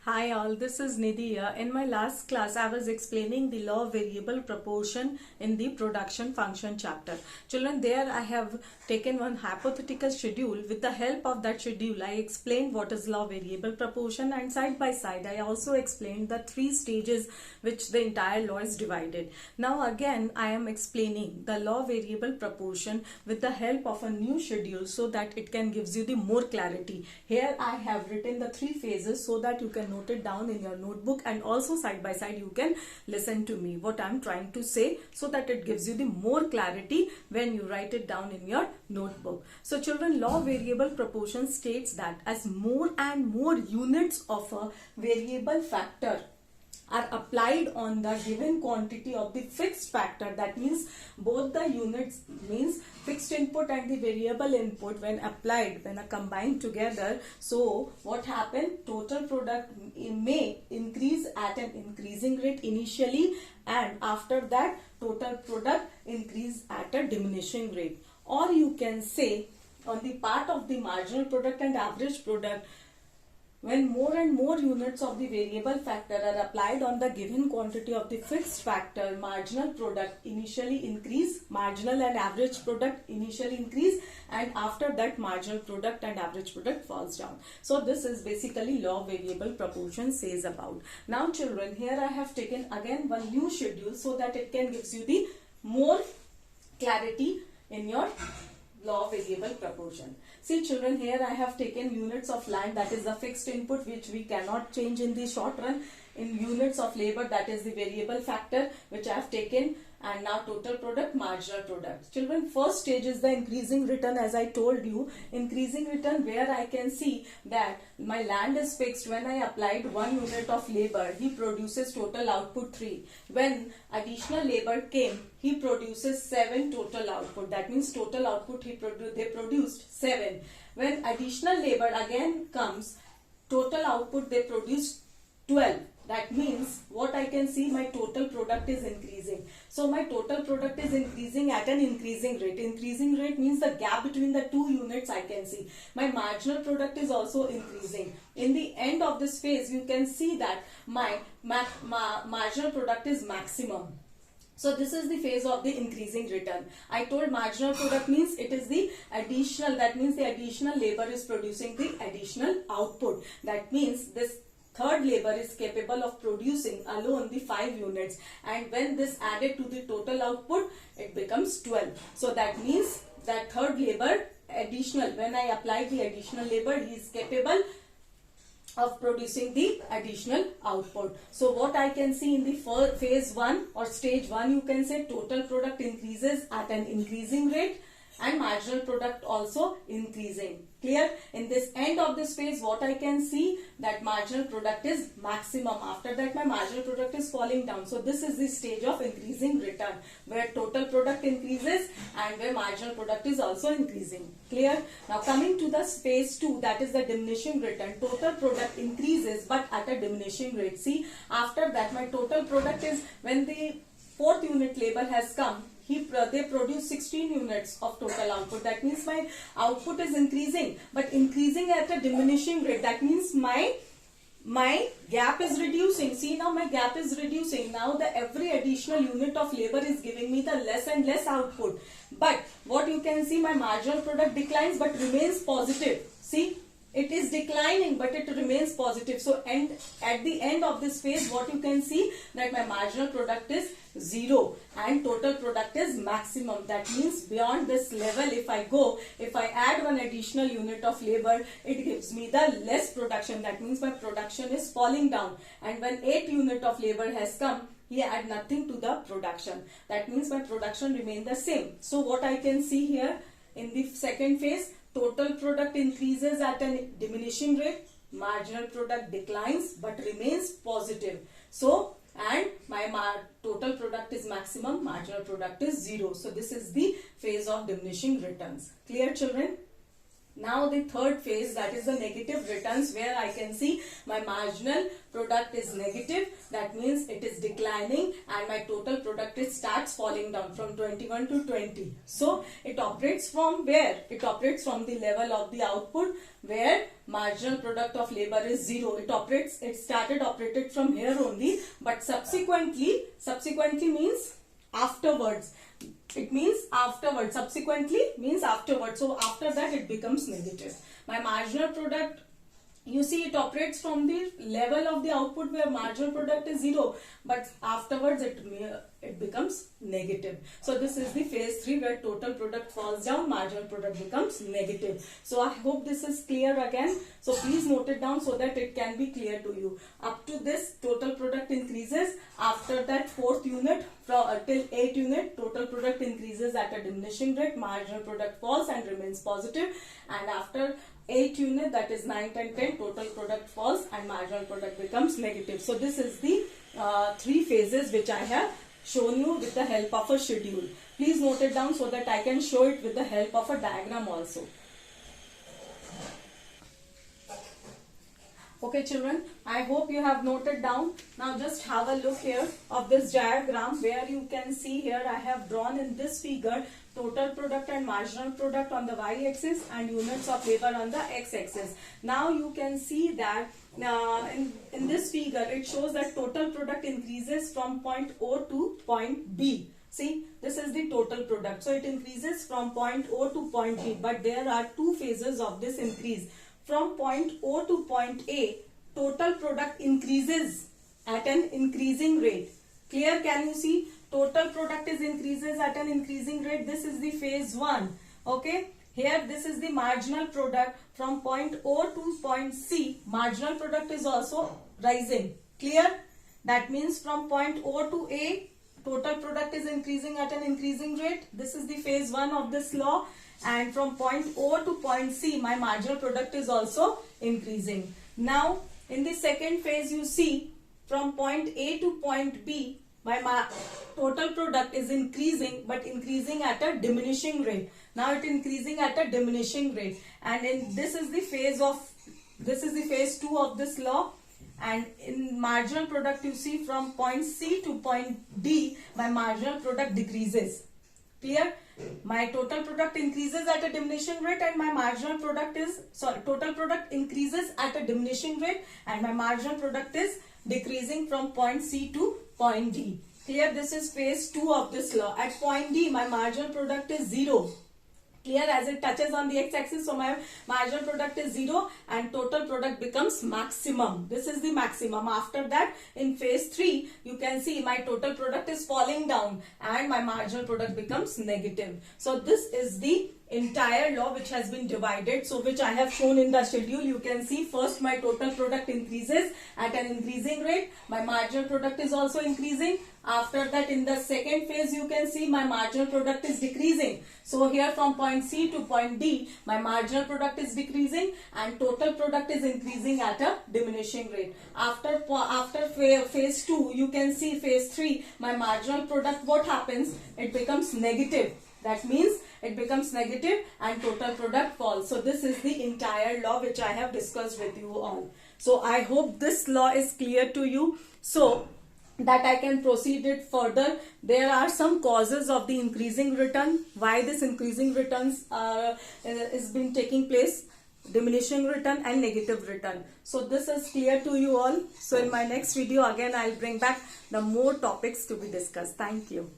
Hi all, this is Nidhi here. In my last class, I was explaining the law of variable proportion in the production function chapter. Children, there I have taken one hypothetical schedule. With the help of that schedule, I explained what is law of variable proportion, and side by side, I also explained the three stages which the entire law is divided. Now again, I am explaining the law of variable proportion with the help of a new schedule so that it can gives you the more clarity. Here I have written the three phases so that you can note it down in your notebook, and also side by side you can listen to me what I'm trying to say so that it gives you the more clarity when you write it down in your notebook. So children, law of variable proportion states that as more and more units of a variable factor are applied on the given quantity of the fixed factor, that means both the units means fixed input and the variable input when applied, when are combined together, so what happened, total product may increase at an increasing rate initially, and after that total product increase at a diminishing rate. Or you can say on the part of the marginal product and average product, when more and more units of the variable factor are applied on the given quantity of the fixed factor, marginal product initially increase, marginal and average product initially increase, and after that marginal product and average product falls down. So this is basically law of variable proportion says about. Now children, here I have taken again one new schedule so that it can gives you the more clarity in your law of variable proportion. See children, here I have taken units of land, that is the fixed input which we cannot change in the short run, in units of labor, that is the variable factor which I have taken, and now total product, marginal product. Children, first stage is the increasing return. As I told you, increasing return where I can see that my land is fixed. When I applied 1 unit of labor, he produces total output 3. When additional labor came, he produces 7 total output. That means total output they produced 7. When additional labor again comes, total output they produced 12. That means what I can see, my total product is increasing. So my total product is increasing at an increasing rate. Increasing rate means the gap between the two units I can see. My marginal product is also increasing. In the end of this phase, you can see that my marginal product is maximum. So this is the phase of the increasing return. I told marginal product means it is the additional, that means the additional labor is producing the additional output. That means this third labor is capable of producing alone the 5 units, and when this added to the total output, it becomes 12. So that means that third labor additional, when I apply the additional labor, he is capable of producing the additional output. So what I can see in the phase 1 or stage 1, you can say total product increases at an increasing rate and marginal product also increasing. Clear? In this end of this phase, what I can see, that marginal product is maximum. After that, my marginal product is falling down. So this is the stage of increasing return, where total product increases and where marginal product is also increasing. Clear? Now coming to the phase 2, that is the diminishing return. Total product increases but at a diminishing rate. See, after that my total product is, when the 4th unit labor has come, they produce 16 units of total output. That means my output is increasing, but increasing at a diminishing rate. That means my gap is reducing. See, now my gap is reducing. Now every additional unit of labor is giving me the less and less output. But what you can see, my marginal product declines but remains positive. See, it is declining but it remains positive. So at the end of this phase, what you can see, that my marginal product is 0 and total product is maximum. That means beyond this level, if I add one additional unit of labor, it gives me the less production. That means my production is falling down. And when 8 unit of labor has come, he add nothing to the production. That means my production remain the same. So what I can see here in the second phase, total product increases at a diminishing rate, marginal product declines but remains positive. So, and my total product is maximum, marginal product is 0. So this is the phase of diminishing returns. Clear children? Now the third phase, that is the negative returns, where I can see my marginal product is negative. That means it is declining and my total product starts falling down from 21 to 20. So it operates from where? It operates from the level of the output where marginal product of labor is 0. It started operated from here only, but subsequently means afterwards. It means afterwards. Subsequently means afterwards. So after that it becomes negative. My marginal product, you see, it operates from the level of the output where marginal product is 0, but afterwards it becomes negative. So this is the phase 3 where total product falls down, marginal product becomes negative. So I hope this is clear again. So please note it down so that it can be clear to you. Up to this, total product increases. After that, 4th unit till 8th unit, total product increases at a diminishing rate, marginal product falls and remains positive. And after 8th unit, that is 9th and 10th, total product falls and marginal product becomes negative. So this is the 3 phases which I have shown you with the help of a schedule. Please note it down so that I can show it with the help of a diagram also. Okay children, I hope you have noted down. Now just have a look here of this diagram, where you can see here I have drawn in this figure total product and marginal product on the y-axis and units of labor on the x-axis. Now you can see that in this figure it shows that total product increases from point O to point B. See, this is the total product. So it increases from point O to point B, but there are 2 phases of this increase. From point O to point A, total product increases at an increasing rate. Clear? Can you see? Total product increases at an increasing rate. This is the phase 1. Okay. Here this is the marginal product from point O to point C. Marginal product is also rising. Clear? That means from point O to A, total product is increasing at an increasing rate. This is the phase 1 of this law. And from point O to point C, my marginal product is also increasing. Now, in the second phase, you see from point A to point B, my total product is increasing, but increasing at a diminishing rate. Now it is increasing at a diminishing rate. And this is the phase 2 of this law. And in marginal product, you see from point C to point D, my marginal product decreases. Clear? My total product increases at a diminishing rate and my marginal product total product increases at a diminishing rate and my marginal product is decreasing from point C to point D. Clear? This is phase 2 of this law. At point D, my marginal product is 0. Clear? As it touches on the x-axis, so my marginal product is 0 and total product becomes maximum. This is the maximum. After that, in phase 3, you can see my total product is falling down and my marginal product becomes negative. So this is the entire law which has been divided, so which I have shown in the schedule. You can see first my total product increases at an increasing rate, my marginal product is also increasing. After that, in the second phase, you can see my marginal product is decreasing. So here from point C to point D, my marginal product is decreasing and total product is increasing at a diminishing rate. After phase 2, you can see phase 3, my marginal product, what happens? It becomes negative. That means it becomes negative and total product falls. So this is the entire law which I have discussed with you all. So I hope this law is clear to you, so that I can proceed it further. There are some causes of the increasing return. Why this increasing returns is been taking place? Diminishing return and negative return. So this is clear to you all. So in my next video again I'll bring back the more topics to be discussed. Thank you.